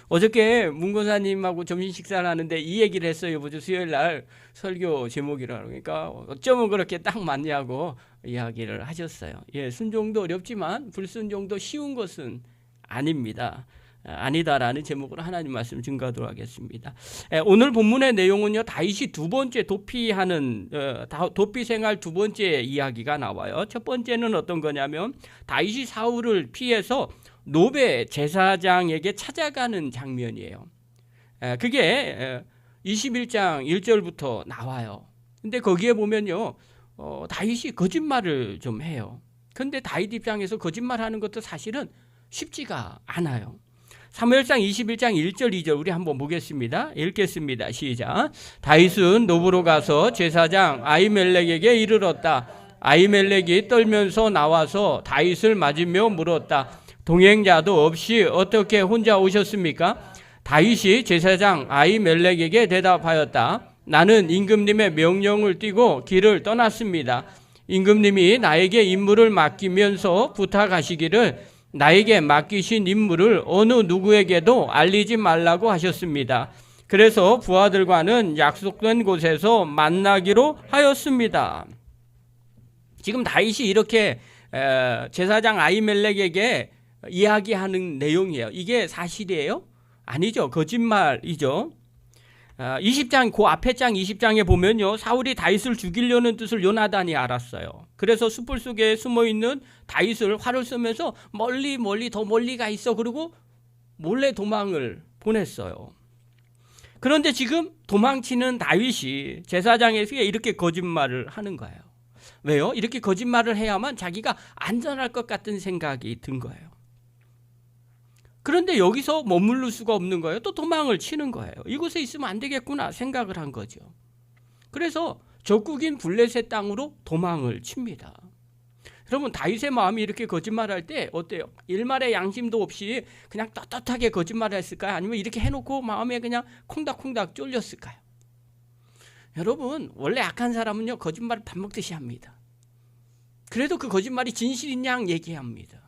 어저께 문고사님하고 점심 식사를 하는데 이 얘기를 했어요. 뭐죠? 수요일 날 설교 제목이라 그러니까 어쩌면 그렇게 딱 맞냐고 이야기를 하셨어요. 예, 순종도 어렵지만 불순종도 쉬운 것은 아닙니다. 아니다라는 제목으로 하나님 말씀 증거하도록 하겠습니다. 오늘 본문의 내용은요, 다윗이 두 번째 도피하는 도피 생활 두 번째 이야기가 나와요. 첫 번째는 어떤 거냐면 다윗이 사울을 피해서 노베 제사장에게 찾아가는 장면이에요. 그게 21장 1절부터 나와요. 근데 거기에 보면요, 다윗이 거짓말을 좀 해요. 그런데 다윗 입장에서 거짓말하는 것도 사실은 쉽지가 않아요. 사무엘상 21장 1절 2절 우리 한번 보겠습니다. 읽겠습니다. 시작. 다윗은 노브로 가서 제사장 아히멜렉에게 이르렀다. 아히멜렉이 떨면서 나와서 다윗을 맞으며 물었다. 동행자도 없이 어떻게 혼자 오셨습니까? 다윗이 제사장 아히멜렉에게 대답하였다. 나는 임금님의 명령을 띠고 길을 떠났습니다. 임금님이 나에게 임무를 맡기면서 부탁하시기를 나에게 맡기신 임무를 어느 누구에게도 알리지 말라고 하셨습니다. 그래서 부하들과는 약속된 곳에서 만나기로 하였습니다. 지금 다윗이 이렇게 제사장 아히멜렉에게 이야기하는 내용이에요. 이게 사실이에요? 아니죠. 거짓말이죠. 20장 그 앞에 장 20장에 보면요, 사울이 다윗을 죽이려는 뜻을 요나단이 알았어요. 그래서 숯불 속에 숨어있는 다윗을 활을 쏘면서 멀리 더 멀리 가 있어. 그리고 몰래 도망을 보냈어요. 그런데 지금 도망치는 다윗이 제사장에게 이렇게 거짓말을 하는 거예요. 왜요? 이렇게 거짓말을 해야만 자기가 안전할 것 같은 생각이 든 거예요. 그런데 여기서 머무를 수가 없는 거예요. 또 도망을 치는 거예요. 이곳에 있으면 안 되겠구나 생각을 한 거죠. 그래서 적국인 블레셋 땅으로 도망을 칩니다. 여러분, 다윗의 마음이 이렇게 거짓말할 때 어때요? 일말의 양심도 없이 그냥 떳떳하게 거짓말을 했을까요? 아니면 이렇게 해놓고 마음에 그냥 콩닥콩닥 쫄렸을까요? 여러분, 원래 악한 사람은요, 거짓말을 밥 먹듯이 합니다. 그래도 그 거짓말이 진실인 양 얘기합니다.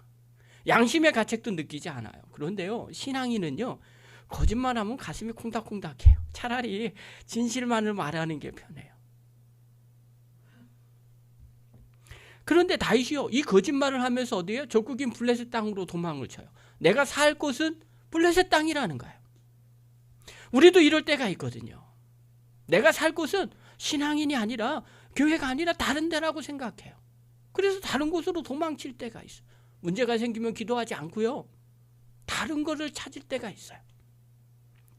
양심의 가책도 느끼지 않아요. 그런데요, 신앙인은요, 거짓말하면 가슴이 콩닥콩닥해요. 차라리 진실만을 말하는 게 편해요. 그런데 다윗이요, 이 거짓말을 하면서 어디에요? 적국인 블레셋 땅으로 도망을 쳐요. 내가 살 곳은 블레셋 땅이라는 거예요. 우리도 이럴 때가 있거든요. 내가 살 곳은 신앙인이 아니라 교회가 아니라 다른 데라고 생각해요. 그래서 다른 곳으로 도망칠 때가 있어요. 문제가 생기면 기도하지 않고요, 다른 것을 찾을 때가 있어요.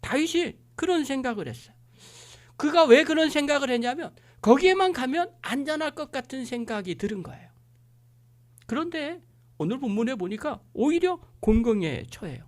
다윗이 그런 생각을 했어요. 그가 왜 그런 생각을 했냐면 거기에만 가면 안전할 것 같은 생각이 들은 거예요. 그런데 오늘 본문에 보니까 오히려 곤경에 처해요.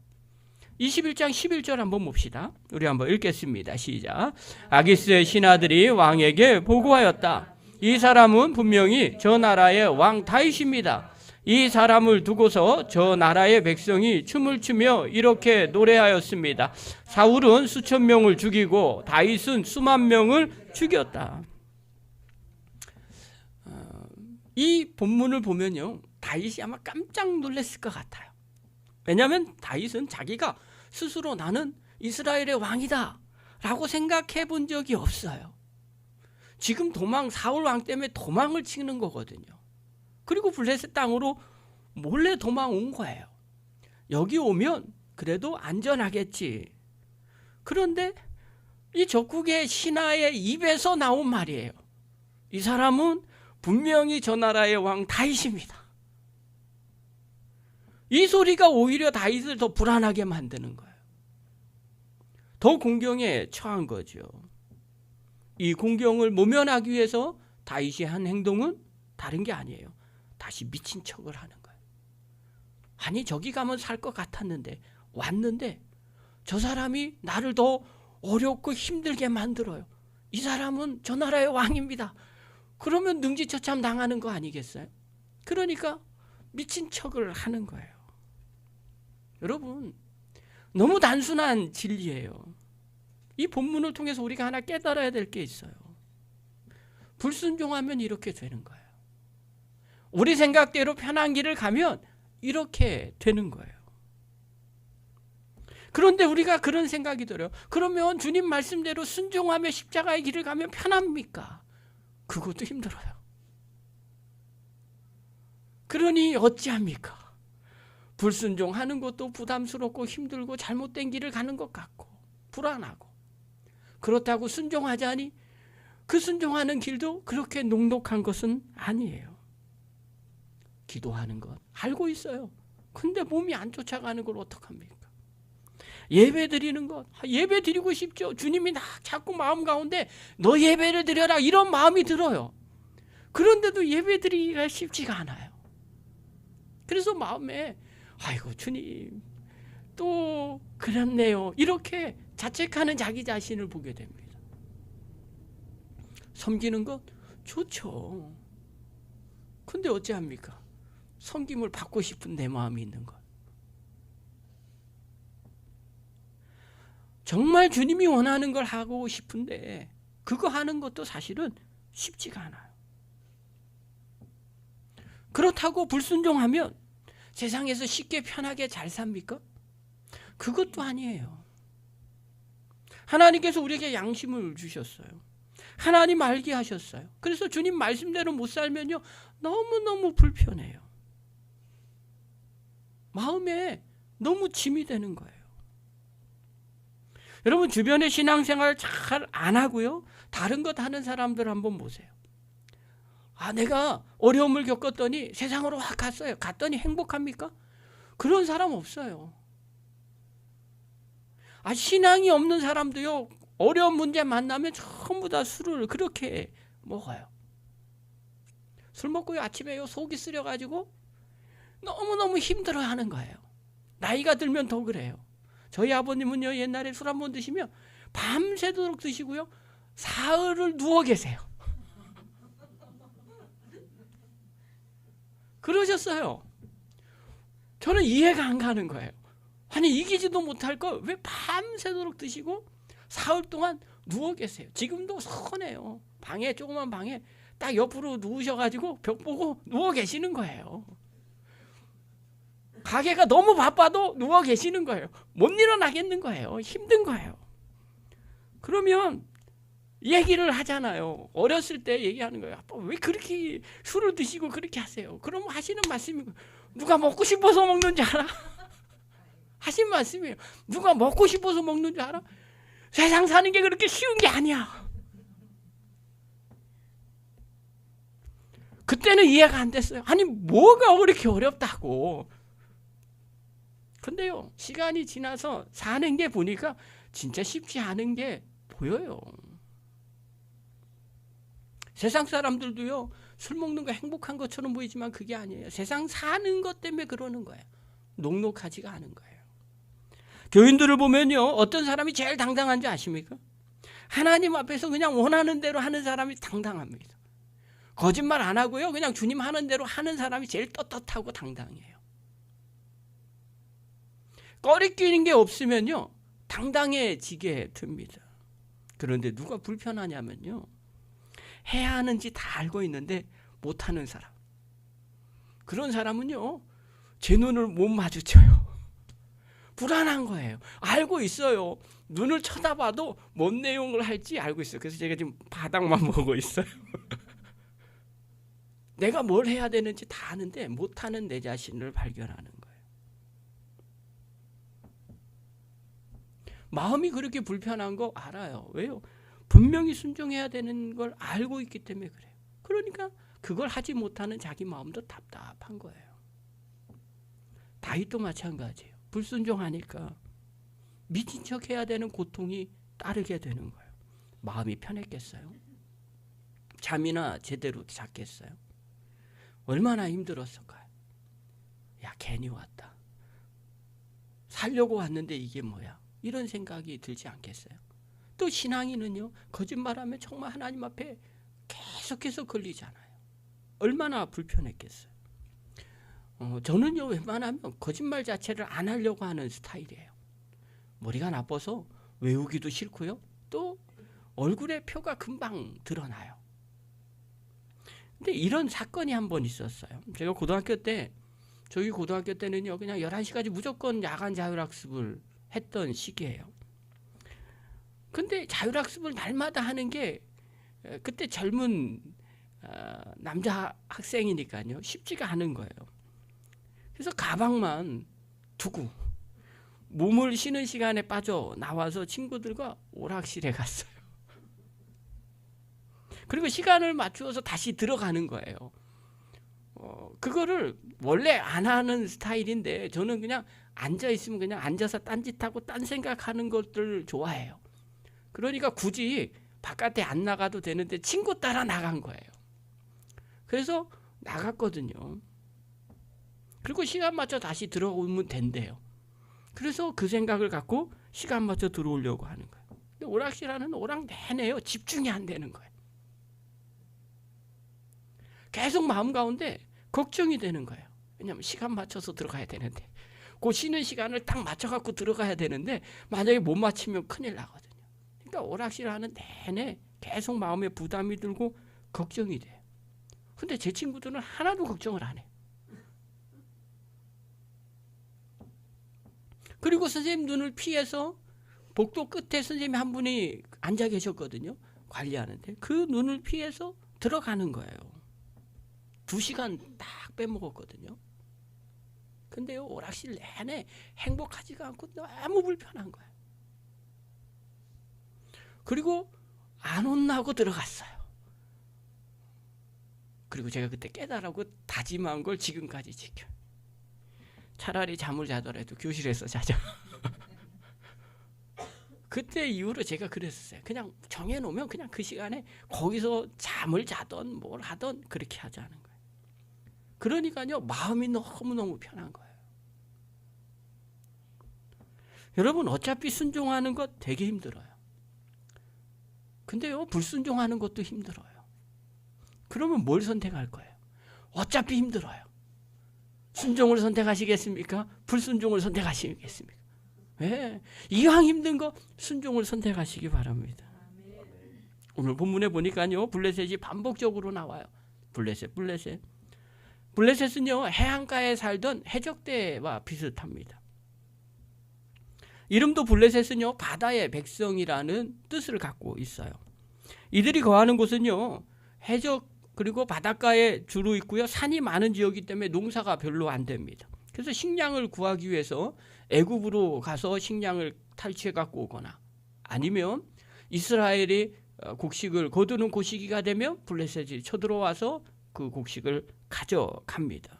21장 11절 한번 봅시다. 우리 한번 읽겠습니다. 시작. 아기스의 신하들이 왕에게 보고하였다. 이 사람은 분명히 저 나라의 왕 다윗입니다. 이 사람을 두고서 저 나라의 백성이 춤을 추며 이렇게 노래하였습니다. 사울은 수천 명을 죽이고 다윗은 수만 명을 죽였다. 이 본문을 보면요, 다윗이 아마 깜짝 놀랐을 것 같아요. 왜냐하면 다윗은 자기가 스스로 나는 이스라엘의 왕이다 라고 생각해 본 적이 없어요. 지금 사울 왕 때문에 도망을 치는 거거든요. 그리고 블레셋 땅으로 몰래 도망 온 거예요. 여기 오면 그래도 안전하겠지. 그런데 이 적국의 신하의 입에서 나온 말이에요. 이 사람은 분명히 저 나라의 왕 다윗입니다. 이 소리가 오히려 다윗을 더 불안하게 만드는 거예요. 더 공경에 처한 거죠. 이 공경을 모면하기 위해서 다윗이 한 행동은 다른 게 아니에요. 다시 미친 척을 하는 거예요. 아니, 저기 가면 살 것 같았는데 왔는데 저 사람이 나를 더 어렵고 힘들게 만들어요. 이 사람은 저 나라의 왕입니다. 그러면 능지처참 당하는 거 아니겠어요? 그러니까 미친 척을 하는 거예요. 여러분, 너무 단순한 진리예요. 이 본문을 통해서 우리가 하나 깨달아야 될 게 있어요. 불순종하면 이렇게 되는 거예요. 우리 생각대로 편한 길을 가면 이렇게 되는 거예요. 그런데 우리가 그런 생각이 들어요. 그러면 주님 말씀대로 순종하며 십자가의 길을 가면 편합니까? 그것도 힘들어요. 그러니 어찌합니까? 불순종하는 것도 부담스럽고 힘들고 잘못된 길을 가는 것 같고 불안하고, 그렇다고 순종하자니 그 순종하는 길도 그렇게 녹록한 것은 아니에요. 기도하는 것 알고 있어요. 근데 몸이 안 쫓아가는 걸 어떡합니까? 예배 드리는 것, 예배 드리고 싶죠. 주님이 나 자꾸 마음 가운데 너 예배를 드려라 이런 마음이 들어요. 그런데도 예배 드리기가 쉽지가 않아요. 그래서 마음에 아이고 주님 또 그랬네요, 이렇게 자책하는 자기 자신을 보게 됩니다. 섬기는 것 좋죠. 근데 어찌합니까? 섬김을 받고 싶은 내 마음이 있는 것. 정말 주님이 원하는 걸 하고 싶은데 그거 하는 것도 사실은 쉽지가 않아요. 그렇다고 불순종하면 세상에서 쉽게 편하게 잘 삽니까? 그것도 아니에요. 하나님께서 우리에게 양심을 주셨어요. 하나님 알게 하셨어요. 그래서 주님 말씀대로 못 살면요 너무너무 불편해요. 마음에 너무 짐이 되는 거예요. 여러분 주변에 신앙생활 잘 안 하고요 다른 것 하는 사람들 한번 보세요. 내가 어려움을 겪었더니 세상으로 확 갔어요. 갔더니 행복합니까? 그런 사람 없어요. 신앙이 없는 사람도요 어려운 문제 만나면 전부 다 술을 그렇게 먹어요. 술 먹고요 아침에요 속이 쓰려가지고 너무너무 힘들어하는 거예요. 나이가 들면 더 그래요. 저희 아버님은요 옛날에 술 한 번 드시면 밤새도록 드시고요 사흘을 누워 계세요. 그러셨어요. 저는 이해가 안 가는 거예요. 아니 이기지도 못할 걸 왜 밤새도록 드시고 사흘 동안 누워 계세요. 지금도 선해요. 방에 조그만 방에 딱 옆으로 누우셔가지고 벽 보고 누워 계시는 거예요. 가게가 너무 바빠도 누워 계시는 거예요. 못 일어나겠는 거예요. 힘든 거예요. 그러면 얘기를 하잖아요. 어렸을 때 얘기하는 거예요. 아빠 왜 그렇게 술을 드시고 그렇게 하세요? 그럼 하시는 말씀이 누가 먹고 싶어서 먹는 줄 알아? 하신 말씀이에요. 누가 먹고 싶어서 먹는 줄 알아? 세상 사는 게 그렇게 쉬운 게 아니야. 그때는 이해가 안 됐어요. 아니 뭐가 그렇게 어렵다고. 근데요 시간이 지나서 사는 게 보니까 진짜 쉽지 않은 게 보여요. 세상 사람들도요 술 먹는 거 행복한 것처럼 보이지만 그게 아니에요. 세상 사는 것 때문에 그러는 거예요. 녹록하지가 않은 거예요. 교인들을 보면요 어떤 사람이 제일 당당한지 아십니까? 하나님 앞에서 그냥 원하는 대로 하는 사람이 당당합니다. 거짓말 안 하고요 그냥 주님 하는 대로 하는 사람이 제일 떳떳하고 당당해요. 꺼리끼는 게 없으면요 당당해지게 됩니다. 그런데 누가 불편하냐면요 해야 하는지 다 알고 있는데 못하는 사람. 그런 사람은요 제 눈을 못 마주쳐요. 불안한 거예요. 알고 있어요. 눈을 쳐다봐도 뭔 내용을 할지 알고 있어요. 그래서 제가 지금 바닥만 보고 있어요. 내가 뭘 해야 되는지 다 아는데 못하는 내 자신을 발견하는 거예요. 마음이 그렇게 불편한 거 알아요. 왜요? 분명히 순종해야 되는 걸 알고 있기 때문에 그래요. 그러니까 그걸 하지 못하는 자기 마음도 답답한 거예요. 다윗도 마찬가지예요. 불순종하니까 미친 척 해야 되는 고통이 따르게 되는 거예요. 마음이 편했겠어요? 잠이나 제대로 잤겠어요? 얼마나 힘들었을까요? 야 괜히 왔다. 살려고 왔는데 이게 뭐야? 이런 생각이 들지 않겠어요? 또 신앙인은요 거짓말하면 정말 하나님 앞에 계속해서 걸리잖아요. 얼마나 불편했겠어요. 저는요 웬만하면 거짓말 자체를 안 하려고 하는 스타일이에요. 머리가 나빠서 외우기도 싫고요. 또 얼굴에 표가 금방 드러나요. 근데 이런 사건이 한 번 있었어요. 저희 고등학교 때는요 그냥 11시까지 무조건 야간 자율학습을 했던 시기예요. 근데 자율학습을 날마다 하는 게 그때 젊은 남자 학생이니까요. 쉽지가 않은 거예요. 그래서 가방만 두고 몸을 쉬는 시간에 빠져 나와서 친구들과 오락실에 갔어요. 그리고 시간을 맞추어서 다시 들어가는 거예요. 그거를 원래 안 하는 스타일인데 저는 그냥 앉아 있으면 그냥 앉아서 딴짓하고 딴 생각하는 것들 좋아해요. 그러니까 굳이 바깥에 안 나가도 되는데 친구 따라 나간 거예요. 그래서 나갔거든요. 그리고 시간 맞춰 다시 들어오면 된대요. 그래서 그 생각을 갖고 시간 맞춰 들어오려고 하는 거예요. 근데 오락실하는 오락 내내요. 집중이 안 되는 거예요. 계속 마음 가운데 걱정이 되는 거예요. 왜냐하면 시간 맞춰서 들어가야 되는데 그 쉬는 시간을 딱 맞춰갖고 들어가야 되는데 만약에 못 맞추면 큰일 나거든요. 그러니까 오락실하는 내내 계속 마음에 부담이 들고 걱정이 돼요. 근데 제 친구들은 하나도 걱정을 안 해요. 그리고 선생님 눈을 피해서 복도 끝에 선생님이 한 분이 앉아 계셨거든요. 관리하는데 그 눈을 피해서 들어가는 거예요. 2시간 딱 빼먹었거든요. 근데요, 오락실 내내 행복하지가 않고 너무 불편한 거예요. 그리고 안 혼나고 들어갔어요. 그리고 제가 그때 깨달았고 다짐한 걸 지금까지 지켜요. 차라리 잠을 자더라도 교실에서 자자. 그때 이후로 제가 그랬었어요. 그냥 정해놓으면 그냥 그 시간에 거기서 잠을 자던 뭘 하던 그렇게 하자는 거예요. 그러니까요, 마음이 너무너무 편한 거예요. 여러분, 어차피 순종하는 것 되게 힘들어요. 근데요, 불순종하는 것도 힘들어요. 그러면 뭘 선택할 거예요? 어차피 힘들어요. 순종을 선택하시겠습니까? 불순종을 선택하시겠습니까? 네. 이왕 힘든 거 순종을 선택하시기 바랍니다. 오늘 본문에 보니까요, 블레셋이 반복적으로 나와요. 블레셋. 블레셋은요, 해안가에 살던 해적대와 비슷합니다. 이름도 블레셋은요, 바다의 백성이라는 뜻을 갖고 있어요. 이들이 거하는 곳은요, 해적 그리고 바닷가에 주로 있고요, 산이 많은 지역이기 때문에 농사가 별로 안 됩니다. 그래서 식량을 구하기 위해서 애굽으로 가서 식량을 탈취해 갖고 오거나 아니면 이스라엘이 곡식을 거두는 그 시기가 되면 블레셋이 쳐들어와서 그 곡식을 가져갑니다.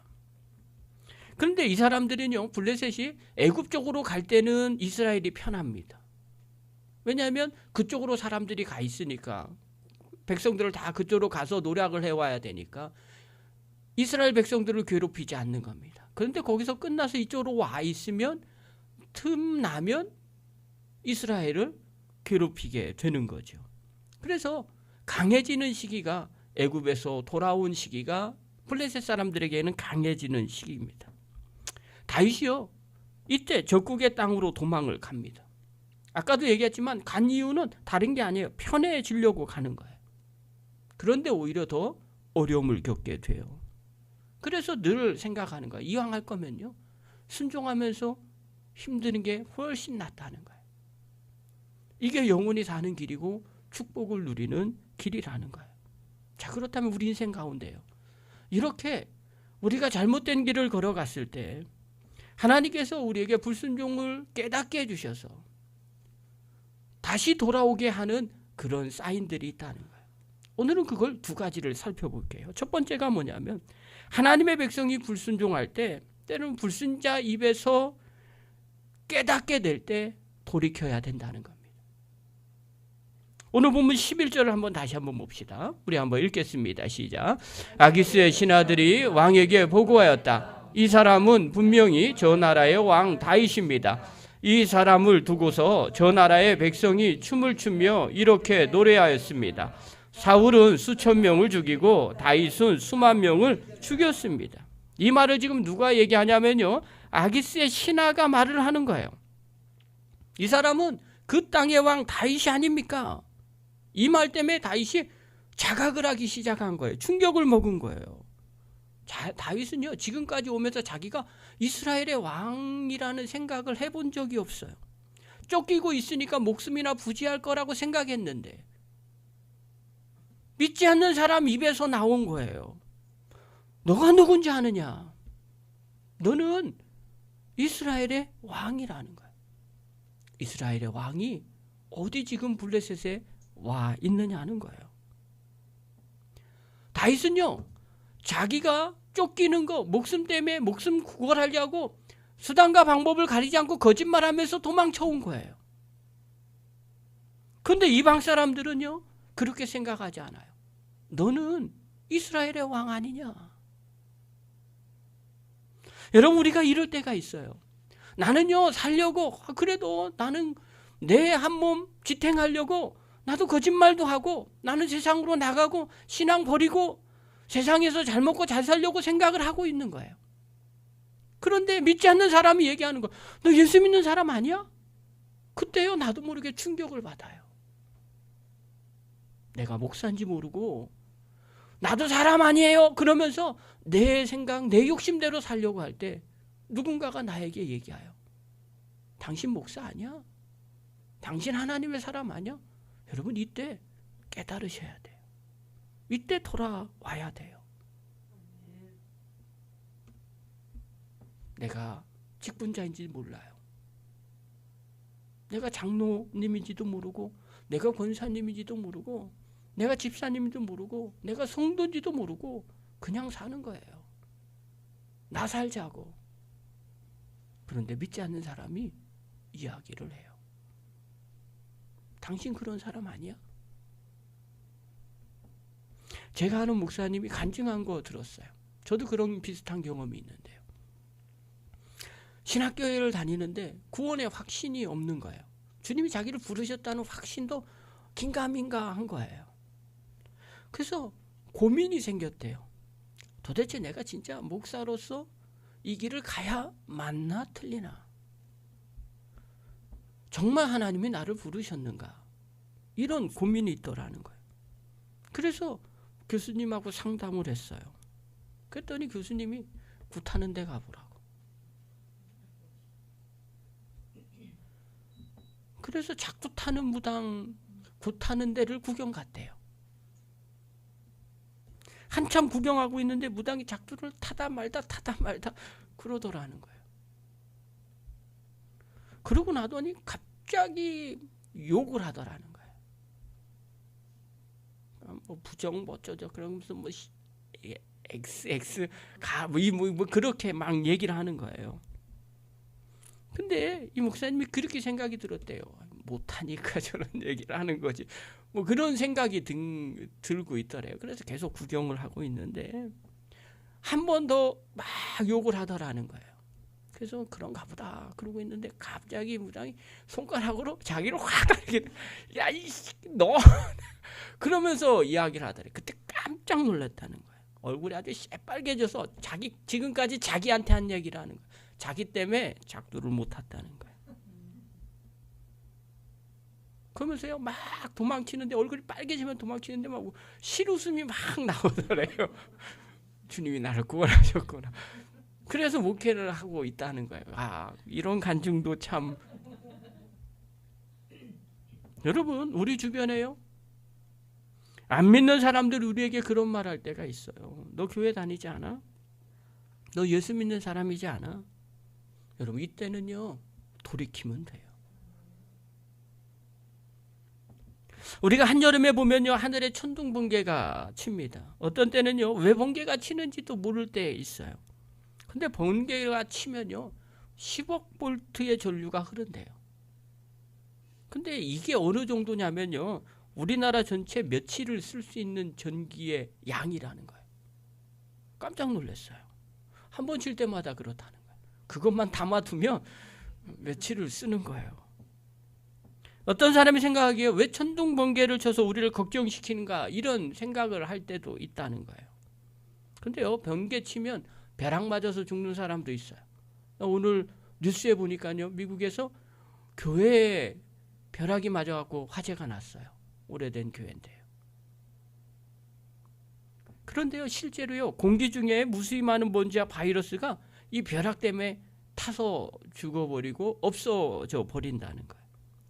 그런데 이 사람들은요, 블레셋이 애굽 쪽으로 갈 때는 이스라엘이 편합니다. 왜냐하면 그쪽으로 사람들이 가 있으니까 백성들을 다 그쪽으로 가서 노력을 해와야 되니까 이스라엘 백성들을 괴롭히지 않는 겁니다. 그런데 거기서 끝나서 이쪽으로 와 있으면 틈나면 이스라엘을 괴롭히게 되는 거죠. 그래서 강해지는 시기가 애굽에서 돌아온 시기가 블레셋 사람들에게는 강해지는 시기입니다. 다윗이요, 이때 적국의 땅으로 도망을 갑니다. 아까도 얘기했지만 간 이유는 다른 게 아니에요. 편해지려고 가는 거예요. 그런데 오히려 더 어려움을 겪게 돼요. 그래서 늘 생각하는 거예요. 이왕 할 거면요, 순종하면서 힘드는 게 훨씬 낫다는 거예요. 이게 영원히 사는 길이고 축복을 누리는 길이라는 거예요. 자, 그렇다면 우리 인생 가운데요, 이렇게 우리가 잘못된 길을 걸어갔을 때 하나님께서 우리에게 불순종을 깨닫게 해주셔서 다시 돌아오게 하는 그런 사인들이 있다는 거예요. 오늘은 그걸 2가지를 살펴볼게요. 첫 번째가 뭐냐면, 하나님의 백성이 불순종할 때 때로는 불순자 입에서 깨닫게 될 때 돌이켜야 된다는 겁니다. 오늘 본문 11절을 한번 다시 한번 봅시다. 우리 한번 읽겠습니다. 시작. 아기스의 신하들이 왕에게 보고하였다. 이 사람은 분명히 저 나라의 왕 다윗입니다. 이 사람을 두고서 저 나라의 백성이 춤을 추며 이렇게 노래하였습니다. 사울은 수천 명을 죽이고 다윗은 수만 명을 죽였습니다. 이 말을 지금 누가 얘기하냐면요, 아기스의 신하가 말을 하는 거예요. 이 사람은 그 땅의 왕 다윗이 아닙니까? 이 말 때문에 다윗이 자각을 하기 시작한 거예요. 충격을 먹은 거예요. 다윗은요, 지금까지 오면서 자기가 이스라엘의 왕이라는 생각을 해본 적이 없어요. 쫓기고 있으니까 목숨이나 부지할 거라고 생각했는데 믿지 않는 사람 입에서 나온 거예요. 너가 누군지 아느냐? 너는 이스라엘의 왕이라는 거예요. 이스라엘의 왕이 어디 지금 블레셋에 와 있느냐는 거예요. 다윗은요, 자기가 쫓기는 거, 목숨 때문에 목숨 구걸하려고 수단과 방법을 가리지 않고 거짓말하면서 도망쳐 온 거예요. 그런데 이방 사람들은요, 그렇게 생각하지 않아요. 너는 이스라엘의 왕 아니냐? 여러분, 우리가 이럴 때가 있어요. 나는요, 살려고, 그래도 나는 내 한 몸 지탱하려고 나도 거짓말도 하고 나는 세상으로 나가고 신앙 버리고 세상에서 잘 먹고 잘 살려고 생각을 하고 있는 거예요. 그런데 믿지 않는 사람이 얘기하는 거, 너 예수 믿는 사람 아니야? 그때요, 나도 모르게 충격을 받아요. 내가 목사인지 모르고 나도 사람 아니에요 그러면서 내 생각, 내 욕심대로 살려고 할 때 누군가가 나에게 얘기해요. 당신 목사 아니야? 당신 하나님의 사람 아니야? 여러분, 이때 깨달으셔야 돼요. 이때 돌아와야 돼요. 내가 직분자인지 몰라요. 내가 장로님인지도 모르고 내가 권사님인지도 모르고 내가 집사님인지도 모르고 내가 성도인지도 모르고 그냥 사는 거예요. 나 살자고. 그런데 믿지 않는 사람이 이야기를 해요. 당신 그런 사람 아니야? 제가 아는 목사님이 간증한 거 들었어요. 저도 그런 비슷한 경험이 있는데요. 신학교회를 다니는데 구원의 확신이 없는 거예요. 주님이 자기를 부르셨다는 확신도 긴가민가한 거예요. 그래서 고민이 생겼대요. 도대체 내가 진짜 목사로서 이 길을 가야 맞나 틀리나? 정말 하나님이 나를 부르셨는가? 이런 고민이 있더라는 거예요. 그래서 교수님하고 상담을 했어요. 그랬더니 교수님이 굿하는 데 가보라고. 그래서 자꾸 타는 무당, 굿하는 데를 구경 갔대요. 한참 구경하고 있는데 무당이 작두를 타다 말다 그러더라는 거예요. 그러고 나더니 갑자기 욕을 하더라는 거예요. 뭐 부정 뭐 어쩌죠 그러면서 뭐 XX 뭐 그렇게 막 얘기를 하는 거예요. 근데 이 목사님이 그렇게 생각이 들었대요. 못하니까 저런 얘기를 하는 거지. 뭐 그런 생각이 들고 있더래요. 그래서 계속 구경을 하고 있는데 한 번 더 막 욕을 하더라는 거예요. 그래서 그런가 보다 그러고 있는데 갑자기 무당이 손가락으로 자기를 확 이렇게 야 너 그러면서 이야기를 하더래. 그때 깜짝 놀랐다는 거예요. 얼굴이 아주 새빨개져서 지금까지 자기한테 한 얘기를 하는 거예요. 자기 때문에 작두를 못 탔다는 거예요. 그러면서요 막 도망치는데 얼굴이 빨개지면 도망치는데 막 실웃음이 막 나오더래요. 주님이 나를 구원하셨구나. 그래서 목회를 하고 있다는 거예요. 아, 이런 간증도 참. 여러분, 우리 주변에요, 안 믿는 사람들이 우리에게 그런 말 할 때가 있어요. 너 교회 다니지 않아? 너 예수 믿는 사람이지 않아? 여러분, 이때는요 돌이키면 돼요. 우리가 한여름에 보면요 하늘에 천둥 번개가 칩니다. 어떤 때는요 왜 번개가 치는지도 모를 때 있어요. 근데 번개가 치면요 10억 볼트의 전류가 흐른대요. 근데 이게 어느 정도냐면요 우리나라 전체 며칠을 쓸 수 있는 전기의 양이라는 거예요. 깜짝 놀랐어요. 한 번 칠 때마다 그렇다는 거예요. 그것만 담아두면 며칠을 쓰는 거예요. 어떤 사람이 생각하기에 왜 천둥 번개를 쳐서 우리를 걱정시키는가 이런 생각을 할 때도 있다는 거예요. 근데요 번개 치면 벼락 맞아서 죽는 사람도 있어요. 오늘 뉴스에 보니까요 미국에서 교회에 벼락이 맞아갖고 화재가 났어요. 오래된 교회인데요. 그런데요 실제로요 공기 중에 무수히 많은 먼지와 바이러스가 이 벼락 때문에 타서 죽어버리고 없어져 버린다는 거예요.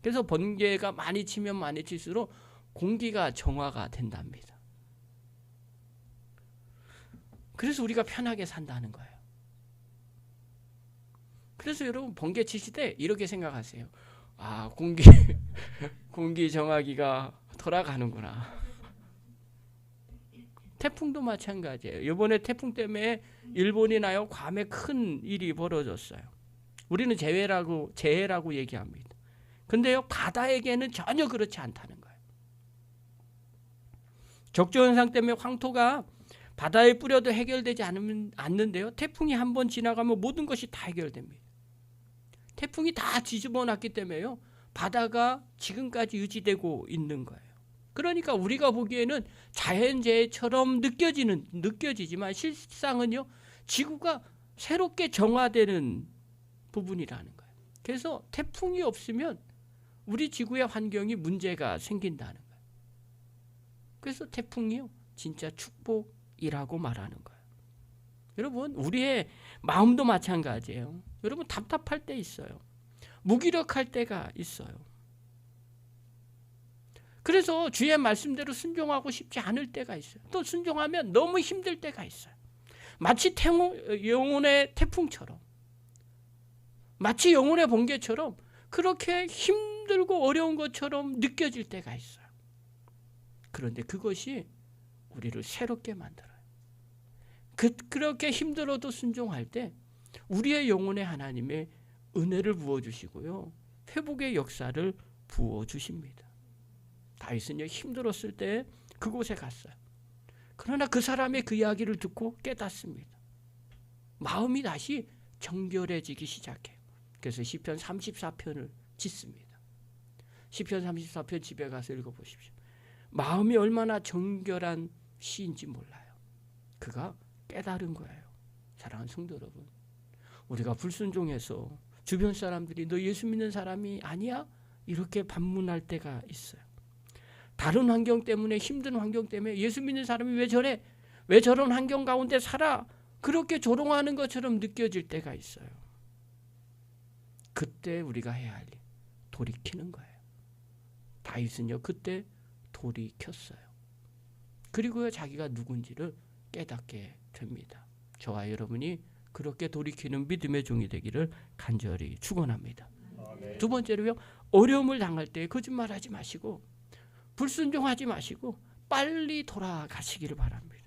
그래서 번개가 많이 치면 많이 칠수록 공기가 정화가 된답니다. 그래서 우리가 편하게 산다는 거예요. 그래서 여러분 번개 치실 때 이렇게 생각하세요. 아, 공기 정화기가 돌아가는구나. 태풍도 마찬가지예요. 이번에 태풍 때문에 일본이나요 괌에 큰 일이 벌어졌어요. 우리는 재해라고 얘기합니다. 근데요 바다에게는 전혀 그렇지 않다는 거예요. 적조현상 때문에 황토가 바다에 뿌려도 해결되지 않는데요. 태풍이 한번 지나가면 모든 것이 다 해결됩니다. 태풍이 다 뒤집어 놨기 때문에요. 바다가 지금까지 유지되고 있는 거예요. 그러니까 우리가 보기에는 자연재해처럼 느껴지지만 실상은요. 지구가 새롭게 정화되는 부분이라는 거예요. 그래서 태풍이 없으면 우리 지구의 환경이 문제가 생긴다는 거예요. 그래서 태풍이요. 진짜 축복이라고 말하는 거예요. 여러분 우리의 마음도 마찬가지예요. 여러분 답답할 때 있어요. 무기력할 때가 있어요. 그래서 주의 말씀대로 순종하고 싶지 않을 때가 있어요. 또 순종하면 너무 힘들 때가 있어요. 마치 영혼의 태풍처럼, 마치 영혼의 번개처럼 그렇게 힘들고 어려운 것처럼 느껴질 때가 있어요. 그런데 그것이 우리를 새롭게 만들어요. 그렇게 힘들어도 순종할 때 우리의 영혼에 하나님의 은혜를 부어주시고요. 회복의 역사를 부어주십니다. 다윗은요 힘들었을 때 그곳에 갔어요. 그러나 그 사람의 그 이야기를 듣고 깨닫습니다. 마음이 다시 정결해지기 시작해요. 그래서 시편 34편을 짓습니다. 시편 34편 집에 가서 읽어보십시오. 마음이 얼마나 정결한 시인지 몰라요. 그가 깨달은 거예요. 사랑하는 성도 여러분, 우리가 불순종해서 주변 사람들이 너 예수 믿는 사람이 아니야? 이렇게 반문할 때가 있어요. 다른 환경 때문에, 힘든 환경 때문에 예수 믿는 사람이 왜 저래? 왜 저런 환경 가운데 살아? 그렇게 조롱하는 것처럼 느껴질 때가 있어요. 그때 우리가 해야 할 일, 돌이키는 거예요. 다윗은요 그때 돌이켰어요. 그리고 자기가 누군지를 깨닫게 됩니다. 저와 여러분이 그렇게 돌이키는 믿음의 종이 되기를 간절히 축원합니다. 두 번째로요, 어려움을 당할 때 거짓말하지 마시고 불순종하지 마시고 빨리 돌아가시기를 바랍니다.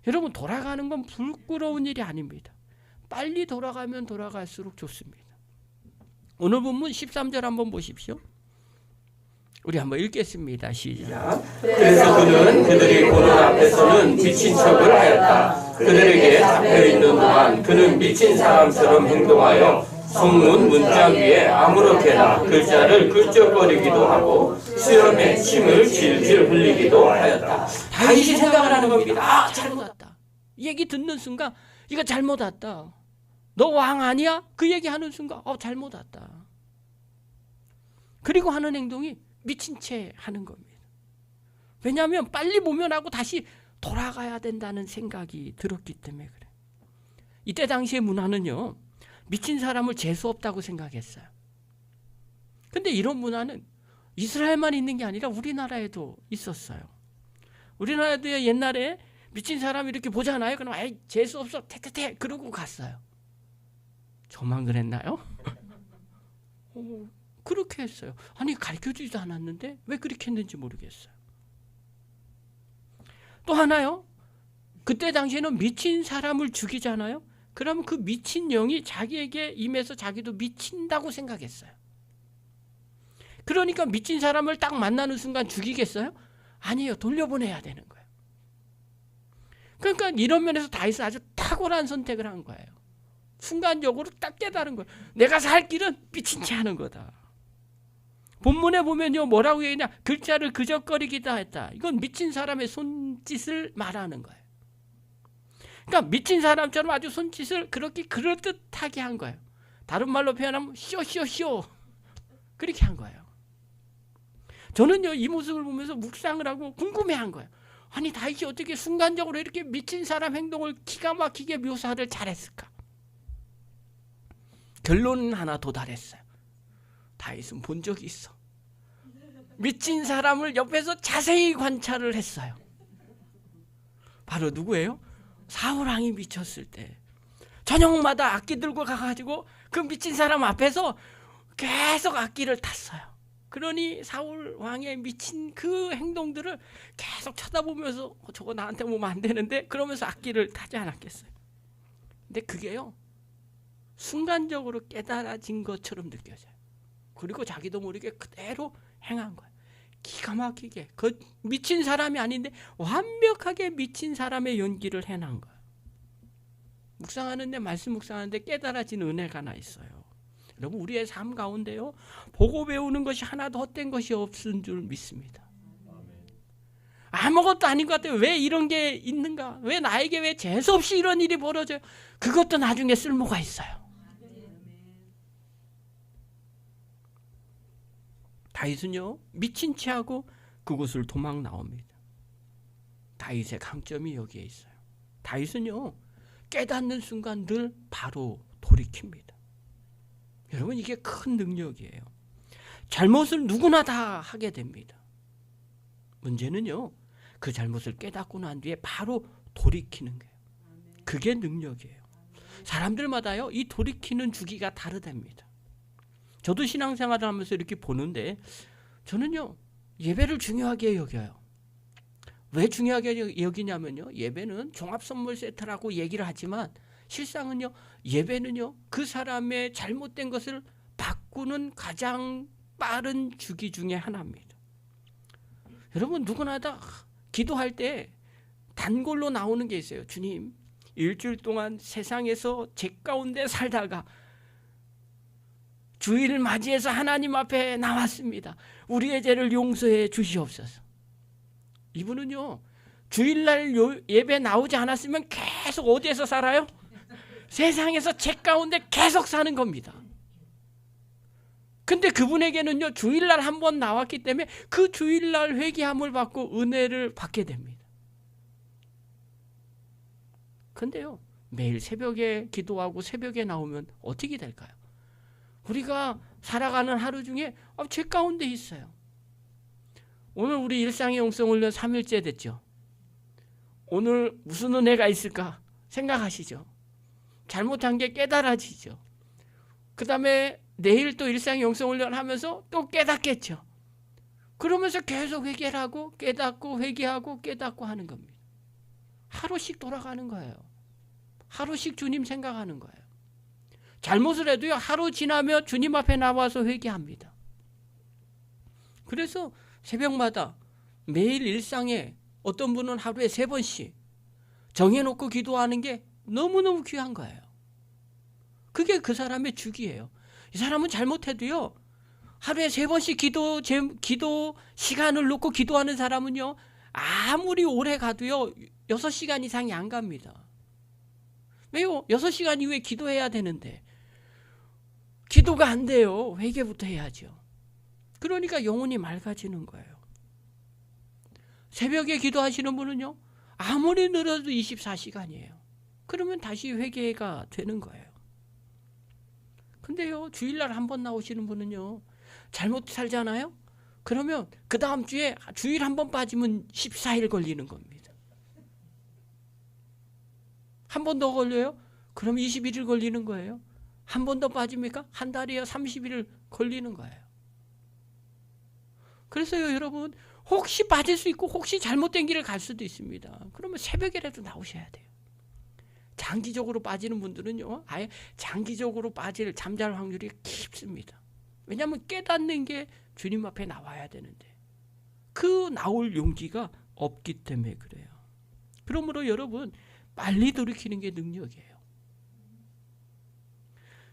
여러분 돌아가는 건 부끄러운 일이 아닙니다. 빨리 돌아가면 돌아갈수록 좋습니다. 오늘 본문 13절 한번 보십시오. 우리 한번 읽겠습니다. 시작. 그래서 그는 그들이 보는 앞에서는 미친 척을 하였다. 그들에게 잡혀있는 동안 그는 미친 사람처럼 행동하여 성문 문짝 위에 아무렇게나 글자를 긁적거리기도 하고 수염에 침을 질질 흘리기도 하였다. 다윗이 생각을 하는 겁니다. 아, 잘못 왔다. 얘기 듣는 순간 이거 잘못 왔다. 너 왕 아니야? 그 얘기하는 순간 잘못 왔다. 그리고 하는 행동이 미친 채 하는 겁니다. 왜냐하면 빨리 모면하고 다시 돌아가야 된다는 생각이 들었기 때문에 그래요. 이때 당시의 문화는요, 미친 사람을 재수 없다고 생각했어요. 근데 이런 문화는 이스라엘만 있는 게 아니라 우리나라에도 있었어요. 우리나라도 옛날에 미친 사람 이렇게 보잖아요. 그럼 에이 재수 없어 태태태 그러고 갔어요. 저만 그랬나요? 그렇게 했어요. 아니 가르쳐주지도 않았는데 왜 그렇게 했는지 모르겠어요. 또 하나요. 그때 당시에는 미친 사람을 죽이잖아요. 그러면 그 미친 영이 자기에게 임해서 자기도 미친다고 생각했어요. 그러니까 미친 사람을 딱 만나는 순간 죽이겠어요? 아니에요. 돌려보내야 되는 거예요. 그러니까 이런 면에서 다윗은 아주 탁월한 선택을 한 거예요. 순간적으로 딱 깨달은 거예요. 내가 살 길은 미친 채 하는 거다. 본문에 보면요 뭐라고 얘기하냐, 글자를 그적거리기도 했다. 이건 미친 사람의 손짓을 말하는 거예요. 그러니까 미친 사람처럼 아주 손짓을 그렇게 그럴듯하게 한 거예요. 다른 말로 표현하면 쇼 그렇게 한 거예요. 저는요 이 모습을 보면서 묵상을 하고 궁금해한 거예요. 아니 다윗이 어떻게 순간적으로 이렇게 미친 사람 행동을 기가 막히게 묘사를 잘했을까? 결론은 하나 도달했어요. 다윗은 본 적이 있어. 미친 사람을 옆에서 자세히 관찰을 했어요. 바로 누구예요? 사울 왕이 미쳤을 때 저녁마다 악기 들고 가가지고 그 미친 사람 앞에서 계속 악기를 탔어요. 그러니 사울 왕의 미친 그 행동들을 계속 쳐다보면서 저거 나한테 보면 안 되는데 그러면서 악기를 타지 않았겠어요. 근데 그게요 순간적으로 깨달아진 것처럼 느껴져요. 그리고 자기도 모르게 그대로 행한 거예요. 기가 막히게 그 미친 사람이 아닌데 완벽하게 미친 사람의 연기를 해낸 거예요. 묵상하는데 말씀 묵상하는데 깨달아진 은혜가 하나 있어요. 여러분 우리의 삶 가운데요 보고 배우는 것이 하나도 헛된 것이 없은 줄 믿습니다. 아무것도 아닌 것 같아요. 왜 이런 게 있는가? 왜 나에게 왜 재수없이 이런 일이 벌어져요? 그것도 나중에 쓸모가 있어요. 다윗은요 미친 채하고 그곳을 도망 나옵니다. 다윗의 강점이 여기에 있어요. 다윗은요 깨닫는 순간 늘 바로 돌이킵니다. 여러분 이게 큰 능력이에요. 잘못을 누구나 다 하게 됩니다. 문제는요 그 잘못을 깨닫고 난 뒤에 바로 돌이키는 거예요. 그게 능력이에요. 사람들마다요 이 돌이키는 주기가 다르답니다. 저도 신앙생활을 하면서 이렇게 보는데 저는요 예배를 중요하게 여겨요. 왜 중요하게 여기냐면요 예배는 종합선물 세트라고 얘기를 하지만 실상은요 예배는요 그 사람의 잘못된 것을 바꾸는 가장 빠른 주기 중에 하나입니다. 여러분 누구나 다 기도할 때 단골로 나오는 게 있어요. 주님 일주일 동안 세상에서 제 가운데 살다가 주일을 맞이해서 하나님 앞에 나왔습니다. 우리의 죄를 용서해 주시옵소서. 이분은요 주일날 예배 나오지 않았으면 계속 어디에서 살아요? 세상에서 죄 가운데 계속 사는 겁니다. 근데 그분에게는요 주일날 한 번 나왔기 때문에 그 주일날 회개함을 받고 은혜를 받게 됩니다. 근데요 매일 새벽에 기도하고 새벽에 나오면 어떻게 될까요? 우리가 살아가는 하루 중에 죄 가운데 있어요. 오늘 우리 일상의 영성훈련 3일째 됐죠. 오늘 무슨 은혜가 있을까 생각하시죠. 잘못한 게 깨달아지죠. 그 다음에 내일 또 일상의 영성훈련 하면서 또 깨닫겠죠. 그러면서 계속 회개를 하고 깨닫고 회개하고 깨닫고 하는 겁니다. 하루씩 돌아가는 거예요. 하루씩 주님 생각하는 거예요. 잘못을 해도요 하루 지나면 주님 앞에 나와서 회개합니다. 그래서 새벽마다 매일 일상에 어떤 분은 하루에 3번씩 정해놓고 기도하는 게 너무너무 귀한 거예요. 그게 그 사람의 주기예요. 이 사람은 잘못해도요 하루에 3번씩 기도 시간을 놓고 기도하는 사람은요 아무리 오래 가도요 6시간 이상이 안 갑니다. 왜요? 6시간 이후에 기도해야 되는데 기도가 안 돼요. 회개부터 해야죠. 그러니까 영혼이 맑아지는 거예요. 새벽에 기도하시는 분은요 아무리 늘어도 24시간이에요. 그러면 다시 회개가 되는 거예요. 근데요 주일날 한 번 나오시는 분은요 잘못 살잖아요. 그러면 그 다음 주에 주일 한 번 빠지면 14일 걸리는 겁니다. 한 번 더 걸려요? 그럼 21일 걸리는 거예요. 한 번 더 빠집니까? 한 달이요 30일 걸리는 거예요. 그래서요 여러분 혹시 빠질 수 있고 혹시 잘못된 길을 갈 수도 있습니다. 그러면 새벽에라도 나오셔야 돼요. 장기적으로 빠지는 분들은요 아예 장기적으로 빠질 잠잘 확률이 깊습니다. 왜냐하면 깨닫는 게 주님 앞에 나와야 되는데 그 나올 용기가 없기 때문에 그래요. 그러므로 여러분 빨리 돌이키는 게 능력이에요.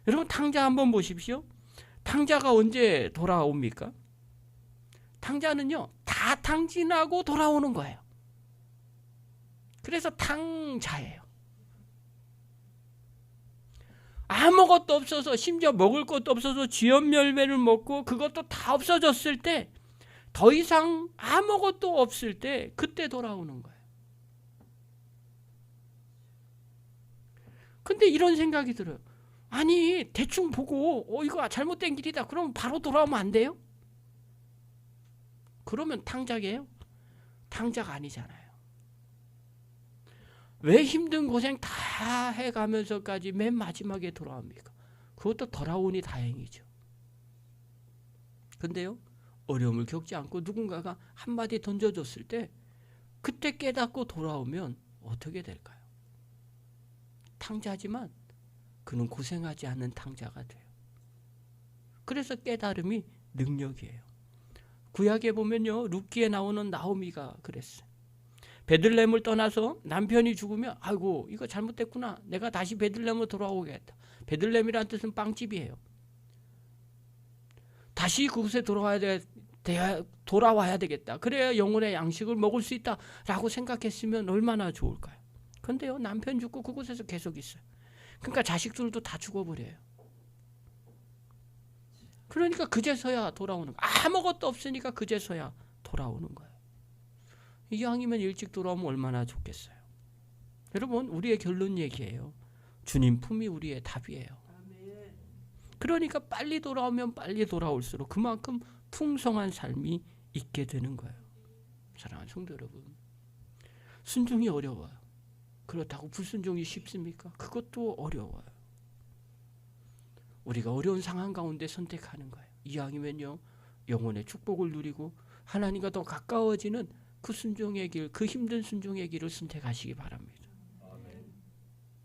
여러분 탕자 한번 보십시오. 탕자가 언제 돌아옵니까? 탕자는요 다 탕진하고 돌아오는 거예요. 그래서 탕자예요. 아무것도 없어서 심지어 먹을 것도 없어서 쥐염 열매를 먹고 그것도 다 없어졌을 때 더 이상 아무것도 없을 때 그때 돌아오는 거예요. 근데 이런 생각이 들어요. 아니 대충 보고 이거 잘못된 길이다 그러면 바로 돌아오면 안 돼요? 그러면 탕자예요? 탕자가 아니잖아요. 왜 힘든 고생 다 해가면서까지 맨 마지막에 돌아옵니까? 그것도 돌아오니 다행이죠. 근데요, 어려움을 겪지 않고 누군가가 한마디 던져줬을 때 그때 깨닫고 돌아오면 어떻게 될까요? 탕자지만 그는 고생하지 않는 탕자가 돼요. 그래서 깨달음이 능력이에요. 구약에 보면요, 룻기에 나오는 나오미가 그랬어요. 베들레헴을 떠나서 남편이 죽으면 아이고 이거 잘못됐구나. 내가 다시 베들레헴으로 돌아오겠다. 베들레헴이라는 뜻은 빵집이에요. 다시 그곳에 돌아와야 되겠다. 그래야 영혼의 양식을 먹을 수 있다라고 생각했으면 얼마나 좋을까요? 그런데요, 남편 죽고 그곳에서 계속 있어요. 그러니까 자식들도 다 죽어버려요. 그러니까 그제서야 돌아오는 거예요. 아무것도 없으니까 그제서야 돌아오는 거예요. 이왕이면 일찍 돌아오면 얼마나 좋겠어요. 여러분, 우리의 결론 얘기예요. 주님 품이 우리의 답이에요. 그러니까 빨리 돌아오면 빨리 돌아올수록 그만큼 풍성한 삶이 있게 되는 거예요. 사랑하는 성도 여러분, 순종이 어려워요. 그렇다고 불순종이 쉽습니까? 그것도 어려워요. 우리가 어려운 상황 가운데 선택하는 거예요. 이왕이면요, 영혼의 축복을 누리고 하나님과 더 가까워지는 그 순종의 길, 그 힘든 순종의 길을 선택하시기 바랍니다.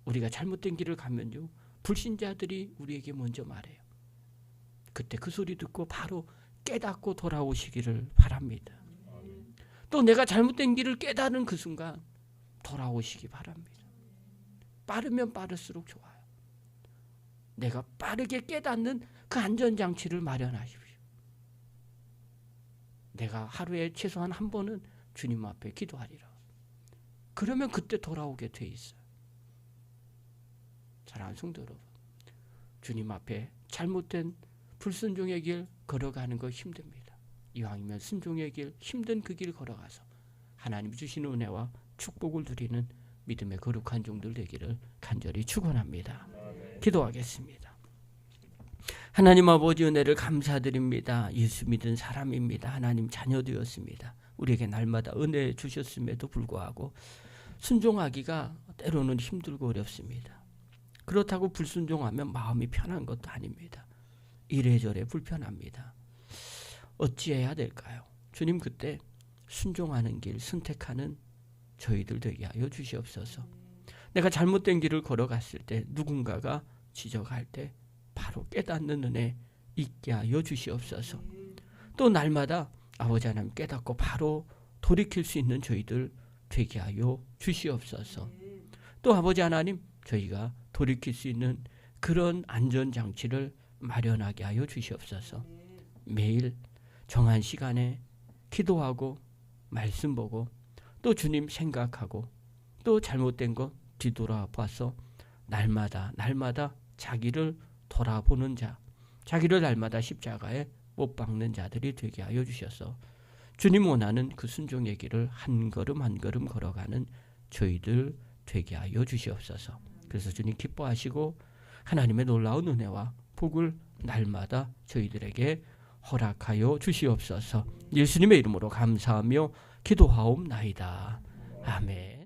우리가 잘못된 길을 가면요, 불신자들이 우리에게 먼저 말해요. 그때 그 소리 듣고 바로 깨닫고 돌아오시기를 바랍니다. 또 내가 잘못된 길을 깨달은 그 순간 돌아오시기 바랍니다. 빠르면 빠를수록 좋아요. 내가 빠르게 깨닫는 그 안전장치를 마련하십시오. 내가 하루에 최소한 한 번은 주님 앞에 기도하리라. 그러면 그때 돌아오게 돼 있어요. 사랑하는 성도 여러분, 주님 앞에 잘못된 불순종의 길 걸어가는 거 힘듭니다. 이왕이면 순종의 길, 힘든 그 길 걸어가서 하나님 주시는 은혜와 축복을 누리는 믿음의 거룩한 종들 되기를 간절히 축원합니다. 기도하겠습니다. 하나님 아버지, 은혜를 감사드립니다. 예수 믿은 사람입니다. 하나님 자녀 되었습니다. 우리에게 날마다 은혜 주셨음에도 불구하고 순종하기가 때로는 힘들고 어렵습니다. 그렇다고 불순종하면 마음이 편한 것도 아닙니다. 이래저래 불편합니다. 어찌해야 될까요? 주님, 그때 순종하는 길 선택하는 저희들 되게 하여 주시옵소서. 내가 잘못된 길을 걸어갔을 때, 누군가가 지적할 때 바로 깨닫는 은혜 있게 하여 주시옵소서. 또 날마다 아버지 하나님 깨닫고 바로 돌이킬 수 있는 저희들 되게 하여 주시옵소서. 또 아버지 하나님, 저희가 돌이킬 수 있는 그런 안전장치를 마련하게 하여 주시옵소서. 매일 정한 시간에 기도하고 말씀 보고 또 주님 생각하고 또 잘못된 것 뒤돌아봐서 날마다 자기를 돌아보는 자, 자기를 날마다 십자가에 못 박는 자들이 되게 하여 주셔서 주님 원하는 그 순종의 길을 한 걸음 한 걸음 걸어가는 저희들 되게 하여 주시옵소서. 그래서 주님 기뻐하시고 하나님의 놀라운 은혜와 복을 날마다 저희들에게 허락하여 주시옵소서. 예수님의 이름으로 감사하며 기도하옵나이다. 아멘.